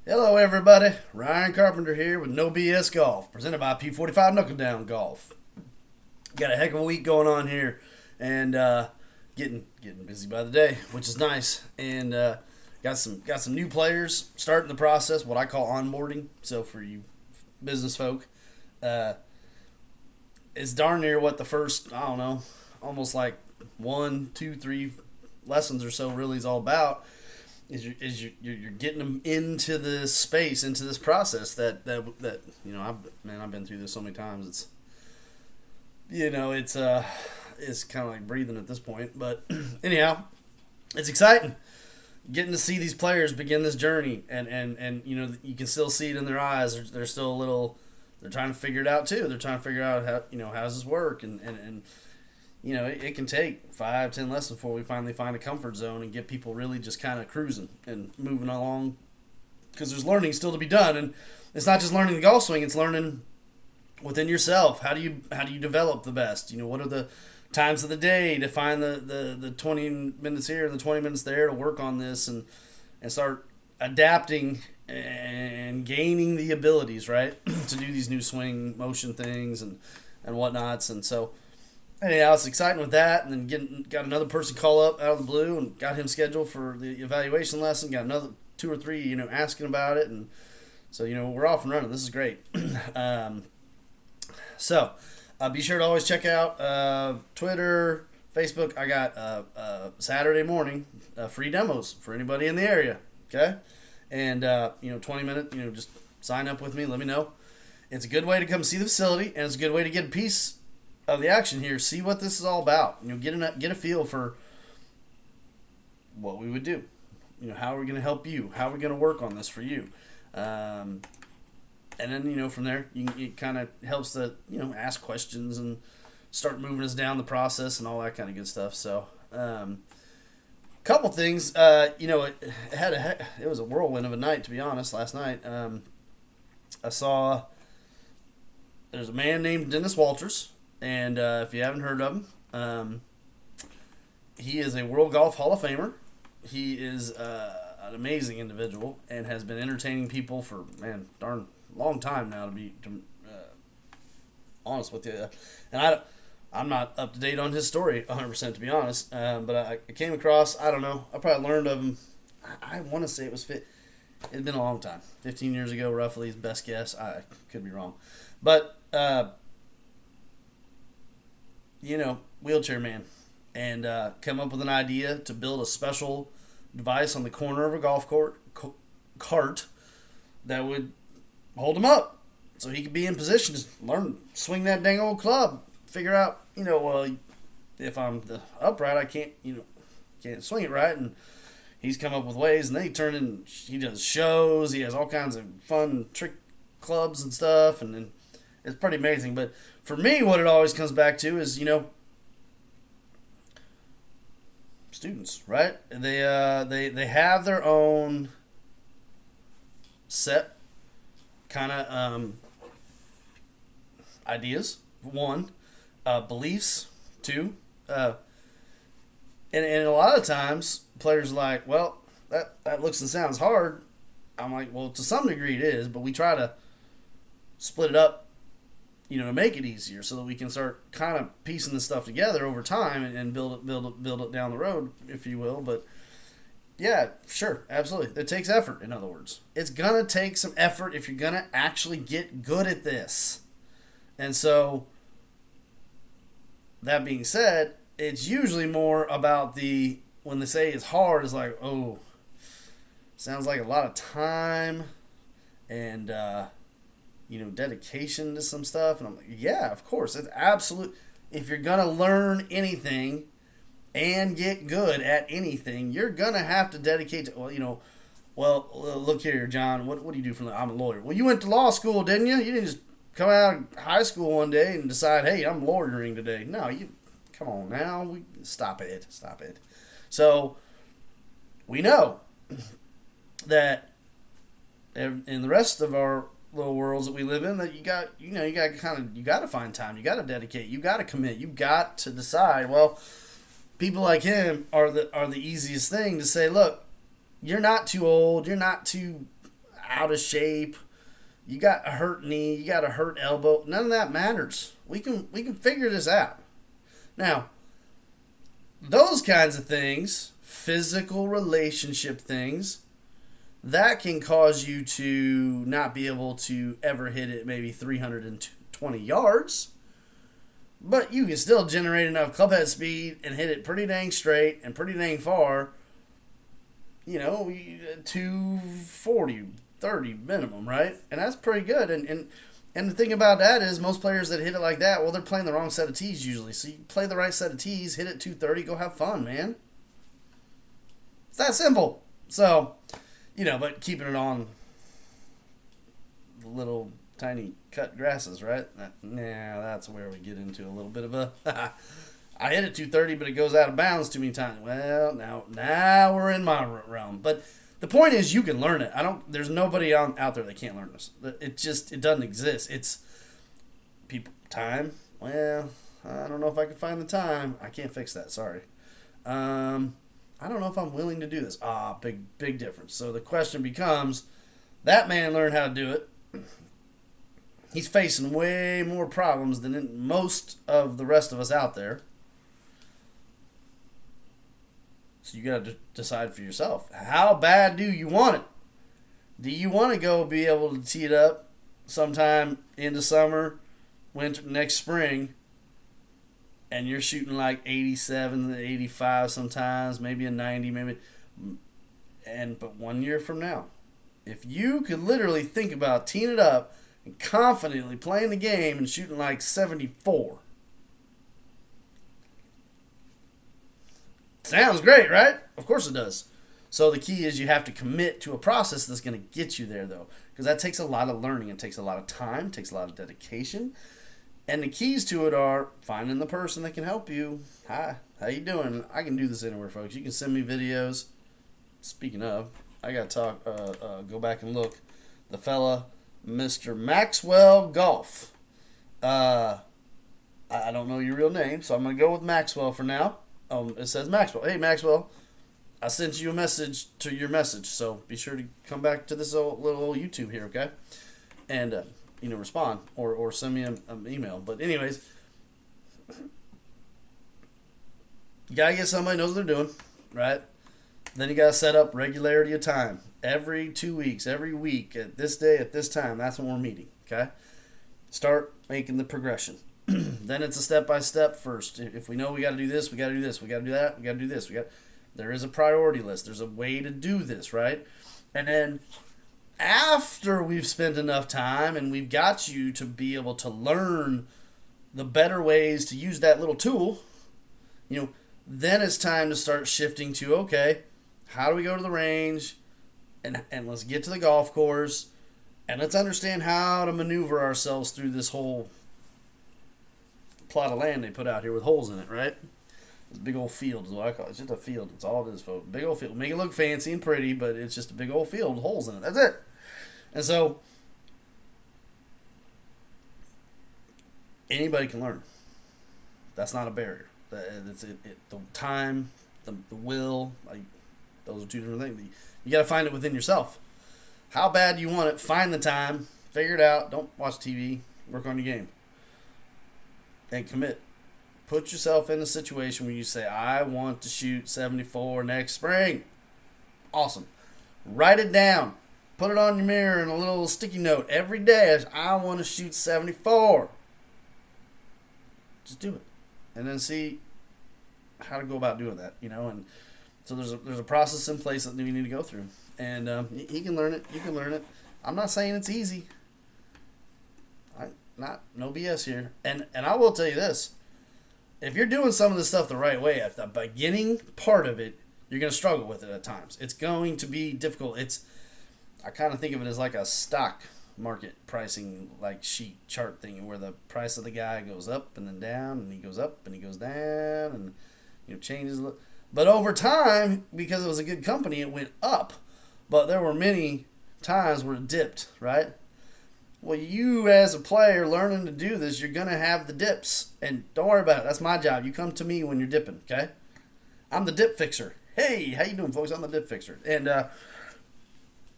Hello, everybody. Ryan Carpenter here with No BS Golf, presented by P45 Knuckle Down Golf. Got a heck of a week going on here, and getting busy by the day, which is nice. And got some new players starting the process, what I call onboarding. So for you business folk, uh, it's darn near what the first almost like 1, 2, 3 lessons or so really is all about is you're getting them into this space, into this process that I've been through this so many times. It's kind of like breathing at this point, but anyhow, it's exciting getting to see these players begin this journey, and you can still see it in their eyes. They're still a little. They're trying to figure it out too. They're trying to figure out how does this work, and it can take 5, 10 lessons before we finally find a comfort zone and get people really just kind of cruising and moving along. Because there's learning still to be done, and it's not just learning the golf swing; it's learning within yourself. How do you develop the best? What are the times of the day to find the 20 minutes here and the 20 minutes there to work on this and start adapting and gaining the abilities, right, to do these new swing motion things and whatnots. And so anyhow, it's exciting with that, and then got another person call up out of the blue and got him scheduled for the evaluation lesson. Got another 2 or 3, asking about it, and so we're off and running. This is great. So be sure to always check out Twitter, Facebook. I got Saturday morning free demos for anybody in the area. Okay, and 20-minute. Just sign up with me. Let me know. It's a good way to come see the facility, and it's a good way to get a piece of the action here. See what this is all about. Get a feel for what we would do. How are we going to help you? How are we going to work on this for you? And then from there, it kind of helps to ask questions and start moving us down the process and all that kind of good stuff. So, couple things. It was a whirlwind of a night, to be honest. Last night, I saw there's a man named Dennis Walters. And if you haven't heard of him, he is a World Golf Hall of Famer. He is an amazing individual and has been entertaining people for, darn long time now, to be honest with you. And I'm not up to date on his story 100%, to be honest. But I came across, I don't know, I probably learned of him, I want to say it's been a long time. 15 years ago, roughly, his best guess. I could be wrong. But wheelchair man, and come up with an idea to build a special device on the corner of a golf cart that would hold him up so he could be in position to learn swing that dang old club. Figure out, if I'm the upright, I can't swing it right, and he's come up with ways, and then he does shows. He has all kinds of fun trick clubs and stuff, and then it's pretty amazing. But for me, what it always comes back to is, students, right? They have their own set kind of ideas. One, beliefs. Two, and a lot of times players are like, well, that looks and sounds hard. I'm like, well, to some degree it is, but we try to split it up, to make it easier so that we can start kind of piecing this stuff together over time and build it down the road, if you will. But yeah, sure, absolutely. It takes effort, in other words. It's going to take some effort if you're going to actually get good at this. And so, that being said, it's usually more about when they say it's hard, it's like, oh, sounds like a lot of time and, dedication to some stuff. And I'm like, yeah, of course. It's absolute. If you're going to learn anything and get good at anything, you're going to have to dedicate to, well, look here, John, what do you do I'm a lawyer. Well, you went to law school, didn't you? You didn't just come out of high school one day and decide, hey, I'm lawyering today. No, come on now. Stop it. So we know that in the rest of our little worlds that we live in, that you got to find time, you got to dedicate, you got to commit, you got to decide. Well, people like him are the easiest thing to say. Look, you're not too old, you're not too out of shape, you got a hurt knee, you got a hurt elbow. None of that matters. We can figure this out. Now, those kinds of things, physical relationship things, that can cause you to not be able to ever hit it maybe 320 yards. But you can still generate enough clubhead speed and hit it pretty dang straight and pretty dang far. 240, 30 minimum, right? And that's pretty good. And the thing about that is most players that hit it like that, well, they're playing the wrong set of tees usually. So you play the right set of tees, hit it 230, go have fun, man. It's that simple. So, but keeping it on the little tiny cut grasses, right? That's where we get into a little bit of a I hit it 230, but it goes out of bounds too many times. Well, now we're in my realm. But the point is, you can learn it. There's nobody out there that can't learn this. It doesn't exist. It's time. Well, I don't know if I can find the time. I can't fix that. Sorry. I don't know if I'm willing to do this. Big difference. So the question becomes, that man learned how to do it. He's facing way more problems than most of the rest of us out there. So you got to decide for yourself. How bad do you want it? Do you want to go be able to tee it up sometime into summer, winter, next spring, and you're shooting like 87, 85 sometimes, maybe a 90, but 1 year from now, if you could literally think about teeing it up and confidently playing the game and shooting like 74. Sounds great, right? Of course it does. So the key is you have to commit to a process that's going to get you there, though, because that takes a lot of learning. It takes a lot of time. It takes a lot of dedication. And the keys to it are finding the person that can help you. Hi, how you doing? I can do this anywhere, folks. You can send me videos. Speaking of, I got to go back and look. The fella, Mr. Maxwell Golf. I don't know your real name, so I'm going to go with Maxwell for now. It says Maxwell. Hey, Maxwell, I sent you a message to your message, so be sure to come back to this little YouTube here, okay? And, respond or send me an email. But anyways, you got to get somebody who knows what they're doing, right? Then you got to set up regularity of time. Every 2 weeks, every week, at this day, at this time, that's when we're meeting, okay? Start making the progression. Then it's a step-by-step first. If we know we got to do this, we got to do this. We got to do that, we got to do this. There is a priority list. There's a way to do this, right? And then after we've spent enough time and we've got you to be able to learn the better ways to use that little tool, then it's time to start shifting to, okay, how do we go to the range? And let's get to the golf course. And let's understand how to maneuver ourselves through this whole plot of land they put out here with holes in it, right? This big old field is what I call it. It's just a field. It's all it is, folks. Big old field. Make it look fancy and pretty, but it's just a big old field with holes in it. That's it. And so anybody can learn. That's not a barrier. The time, the will, those are two different things. You got to find it within yourself. How bad do you want it? Find the time. Figure it out. Don't watch TV. Work on your game. And commit. Put yourself in a situation where you say, I want to shoot 74 next spring. Awesome. Write it down. Put it on your mirror in a little sticky note every day. I want to shoot 74. Just do it. And then see how to go about doing that, And so there's a process in place that we need to go through. And he can learn it. You can learn it. I'm not saying it's easy. No BS here. And I will tell you this. If you're doing some of this stuff the right way, at the beginning part of it, you're going to struggle with it at times. It's going to be difficult. I kind of think of it as like a stock market pricing sheet chart thing where the price of the guy goes up and then down and he goes up and he goes down and changes. But over time, because it was a good company, it went up. But there were many times where it dipped, right? Well, you as a player learning to do this, you're going to have the dips. And don't worry about it. That's my job. You come to me when you're dipping, okay? I'm the dip fixer. Hey, how you doing, folks? I'm the dip fixer. And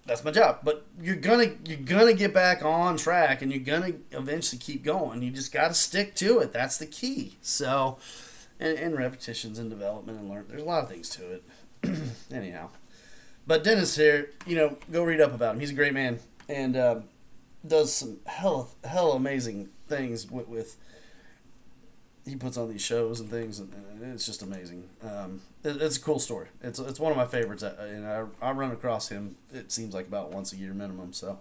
that's my job. But you're gonna get back on track, and you're gonna eventually keep going. You just got to stick to it. That's the key. So, and repetitions and development and learn. There's a lot of things to it. Anyhow, but Dennis here, go read up about him. He's a great man and does some hell amazing things with he puts on these shows and things, and it's just amazing. It's a cool story. It's one of my favorites, and I run across him. It seems like about once a year minimum. So,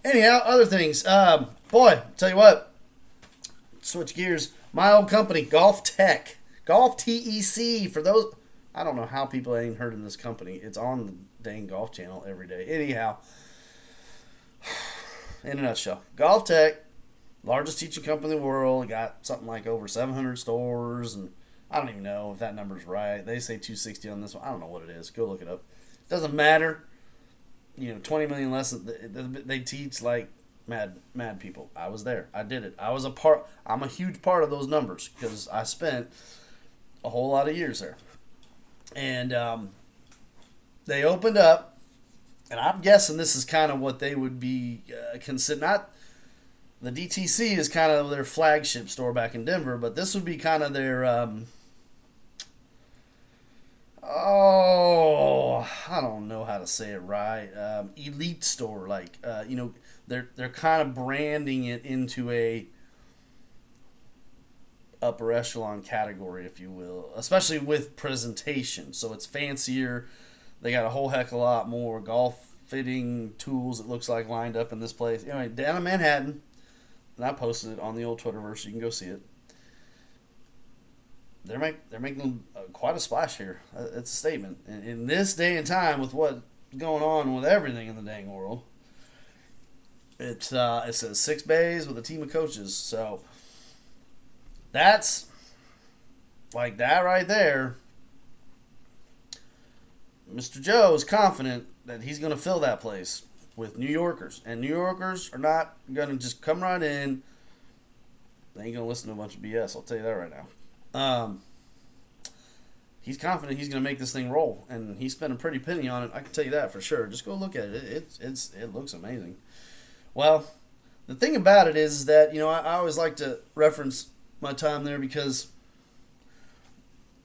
anyhow, other things. Boy, tell you what. Switch gears. My old company, Golf Tech, Golf TEC. For those, I don't know how people ain't heard of this company. It's on the dang Golf Channel every day. Anyhow, in a nutshell, Golf Tech. Largest teaching company in the world. Got something like over 700 stores, and I don't even know if that number's right. They say 260 on this one. I don't know what it is. Go look it up. Doesn't matter. 20 million lessons. They teach like mad people. I was there. I did it. I'm a huge part of those numbers because I spent a whole lot of years there. And they opened up, and I'm guessing this is kind of what they would be considered. Not the DTC is kind of their flagship store back in Denver, but this would be kind of their I don't know how to say it right. Elite store, like they're kind of branding it into a upper echelon category, if you will, especially with presentation. So it's fancier. They got a whole heck of a lot more golf fitting tools. It looks like lined up in this place. Anyway, down in Manhattan. And I posted it on the old Twitterverse. You can go see it. They're making quite a splash here. It's a statement. In this day and time, with what's going on with everything in the dang world, it says 6 bays with a team of coaches. So that's like that right there. Mr. Joe is confident that he's going to fill that place with New Yorkers. And New Yorkers are not going to just come right in. They ain't going to listen to a bunch of BS. I'll tell you that right now. He's confident he's going to make this thing roll. And he's spent a pretty penny on it. I can tell you that for sure. Just go look at it. It looks amazing. Well, the thing about it is that, I always like to reference my time there because,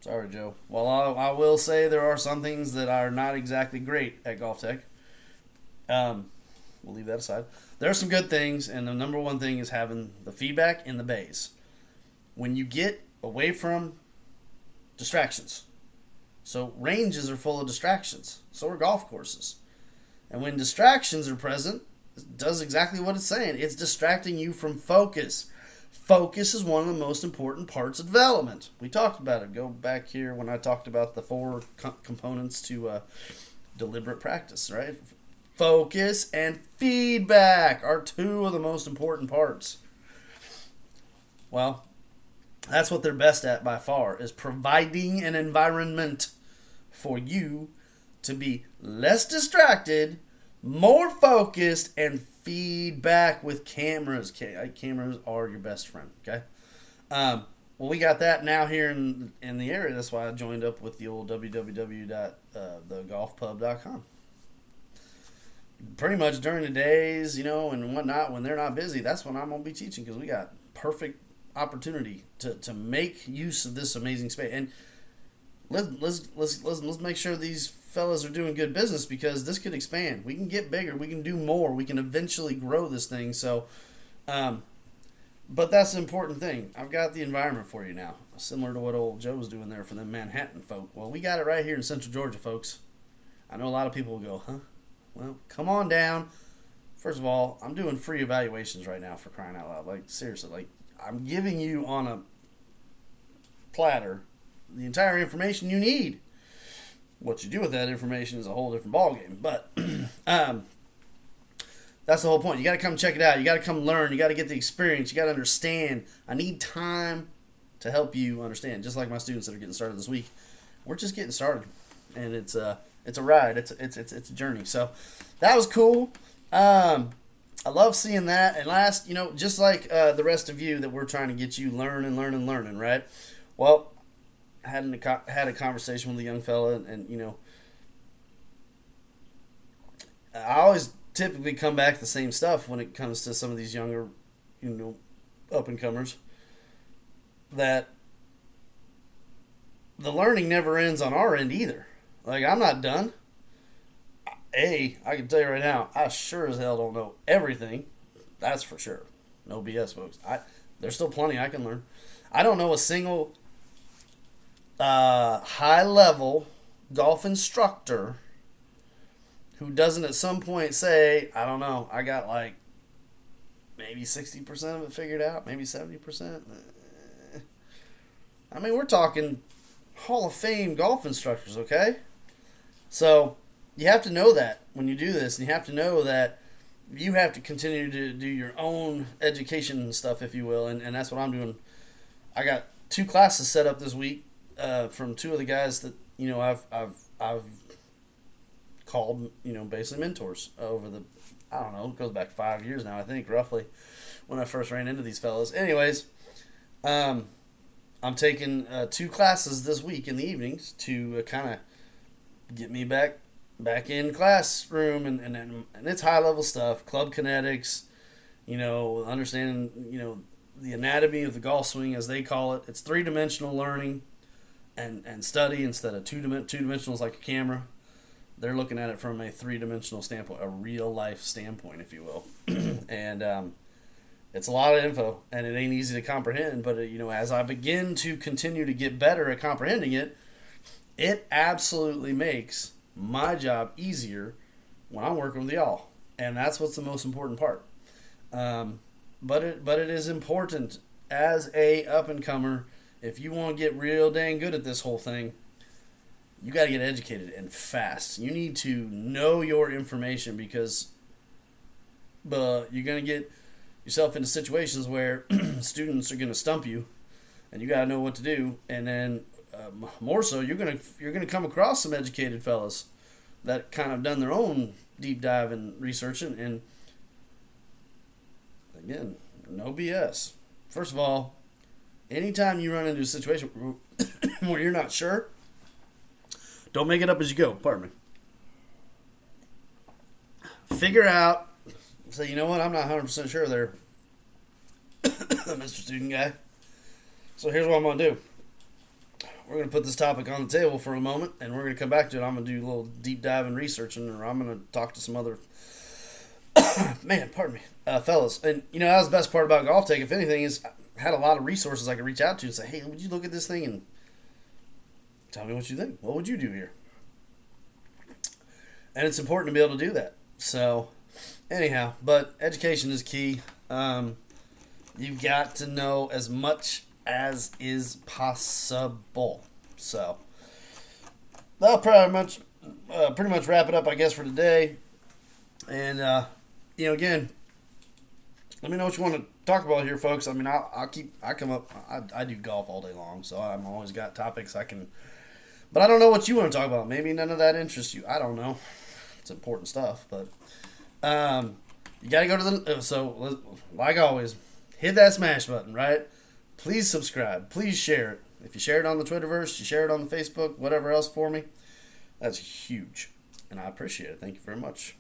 sorry, Joe. While I will say there are some things that are not exactly great at Golf Tech, we'll leave that aside. There are some good things, and the number one thing is having the feedback in the bays. When you get away from distractions. So ranges are full of distractions. So are golf courses. And when distractions are present, it does exactly what it's saying. It's distracting you from focus. Focus is one of the most important parts of development. We talked about it. Go back here when I talked about the 4 components to deliberate practice, right? Focus and feedback are 2 of the most important parts. Well, that's what they're best at by far, is providing an environment for you to be less distracted, more focused, and feedback with cameras. Cameras are your best friend, okay? Well, we got that now here in the area. That's why I joined up with the old www.thegolfpub.com. Pretty much during the days, and whatnot, when they're not busy, that's when I'm going to be teaching because we got perfect opportunity to make use of this amazing space. And let's make sure these fellas are doing good business because this could expand. We can get bigger. We can do more. We can eventually grow this thing. So, but that's the important thing. I've got the environment for you now, similar to what old Joe was doing there for them Manhattan folk. Well, we got it right here in Central Georgia, folks. I know a lot of people will go, huh? Well, come on down. First of all, I'm doing free evaluations right now, for crying out loud. Like, seriously, like, I'm giving you on a platter the entire information you need. What you do with that information is a whole different ballgame. But that's the whole point. You got to come check it out. You got to come learn. You got to get the experience. You got to understand. I need time to help you understand. Just like my students that are getting started this week. We're just getting started. And it's a ride. It's a journey. So that was cool. I love seeing that. And last, just like the rest of you that we're trying to get you learning, right? Well, I had a conversation with a young fella, and I always typically come back to the same stuff when it comes to some of these younger, up and comers. That the learning never ends on our end either. Like, I'm not done. I can tell you right now, I sure as hell don't know everything. That's for sure. No BS, folks. There's still plenty I can learn. I don't know a single high level golf instructor who doesn't at some point say, I don't know, I got like maybe 60% of it figured out, maybe 70%. I mean, we're talking Hall of Fame golf instructors, okay? So you have to know that when you do this, and you have to know that you have to continue to do your own education stuff, if you will, and that's what I'm doing. I got 2 classes set up this week from 2 of the guys that I've called basically mentors over the, I don't know, it goes back 5 years now, I think, roughly, when I first ran into these fellas. Anyways, I'm taking 2 classes this week in the evenings to kind of get me back in classroom, and it's high level stuff, club kinetics, understanding the anatomy of the golf swing, as they call it. It's 3-dimensional learning and study instead of 2-dimensional is like a camera. They're looking at it from a 3-dimensional standpoint, a real life standpoint, if you will. And it's a lot of info, and it ain't easy to comprehend. But as I begin to continue to get better at comprehending it, it absolutely makes my job easier when I'm working with y'all, and that's what's the most important part. But it is important as a up and comer. If you want to get real dang good at this whole thing, you got to get educated and fast. You need to know your information, because you're going to get yourself into situations where students are going to stump you, and you got to know what to do. And then more so, you're gonna come across some educated fellas that kind of done their own deep dive and research, and again, no BS. First of all, anytime you run into a situation where you're not sure, don't make it up as you go. Pardon me. Figure out. Say, you know what? I'm not 100% sure there, Mr. Student Guy. So here's what I'm gonna do. We're going to put this topic on the table for a moment, and we're going to come back to it. I'm going to do a little deep dive and researching, or I'm going to talk to some other fellas. And that was the best part about Golf Tech, if anything, is I had a lot of resources I could reach out to and say, hey, would you look at this thing and tell me what you think? What would you do here? And it's important to be able to do that. So anyhow, but education is key. You've got to know as much as is possible. So that'll pretty much wrap it up, I guess, for today. And again, let me know what you want to talk about here, folks. I mean, I do golf all day long, so I'm always got topics I can, but I don't know what you want to talk about. Maybe none of that interests you. I don't know. It's important stuff, but you got to go to the, so like always, hit that smash button, right? Please subscribe. Please share it. If you share it on the Twitterverse, you share it on the Facebook, whatever else for me, that's huge. And I appreciate it. Thank you very much.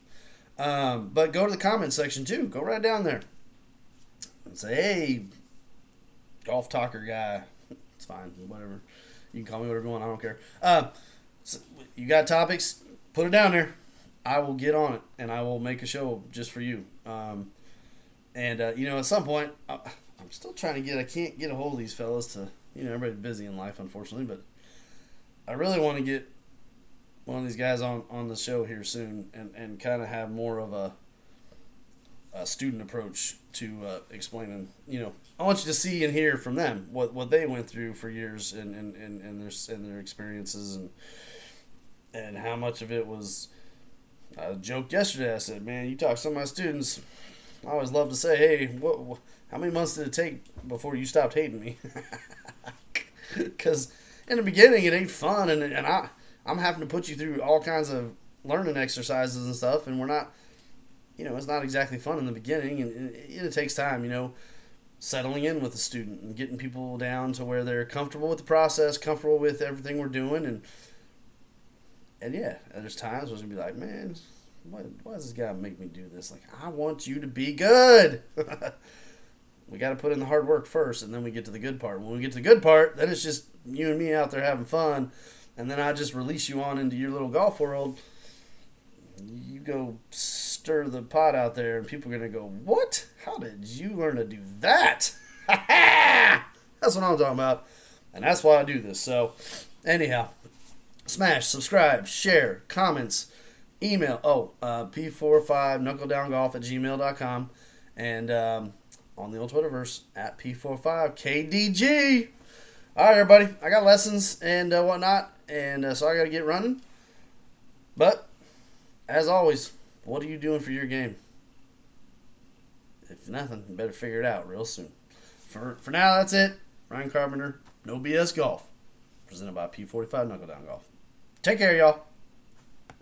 But go to the comment section too. Go right down there and say, hey, golf talker guy. It's fine. Whatever. You can call me whatever you want. I don't care. So you got topics? Put it down there. I will get on it, and I will make a show just for you. At some point, I'm still trying to I can't get a hold of these fellas to, everybody's busy in life, unfortunately, but I really want to get one of these guys on the show here soon and kind of have more of a student approach to explaining, I want you to see and hear from them what they went through for years and their experiences and how much of it was, I joked yesterday, I said, man, you talk to some of my students, I always love to say, hey, how many months did it take before you stopped hating me? Because in the beginning, it ain't fun, and I'm having to put you through all kinds of learning exercises and stuff, and we're not, it's not exactly fun in the beginning, and it takes time, settling in with the student and getting people down to where they're comfortable with the process, comfortable with everything we're doing, and yeah, there's times where it's going to be like, man, why does this guy make me do this? Like, I want you to be good. We got to put in the hard work first, and then we get to the good part. When we get to the good part, then it's just you and me out there having fun, and then I just release you on into your little golf world. You go stir the pot out there, and people are going to go, what? How did you learn to do that? That's what I'm talking about, and that's why I do this. So, anyhow, smash, subscribe, share, comments, email. P45knuckledowngolf@gmail.com, and on the old Twitterverse at P45KDG. All right, everybody. I got lessons and whatnot, and so I got to get running. But, as always, what are you doing for your game? If nothing, you better figure it out real soon. For now, that's it. Ryan Carpenter, No BS Golf, presented by P45 Knuckle Down Golf. Take care, y'all.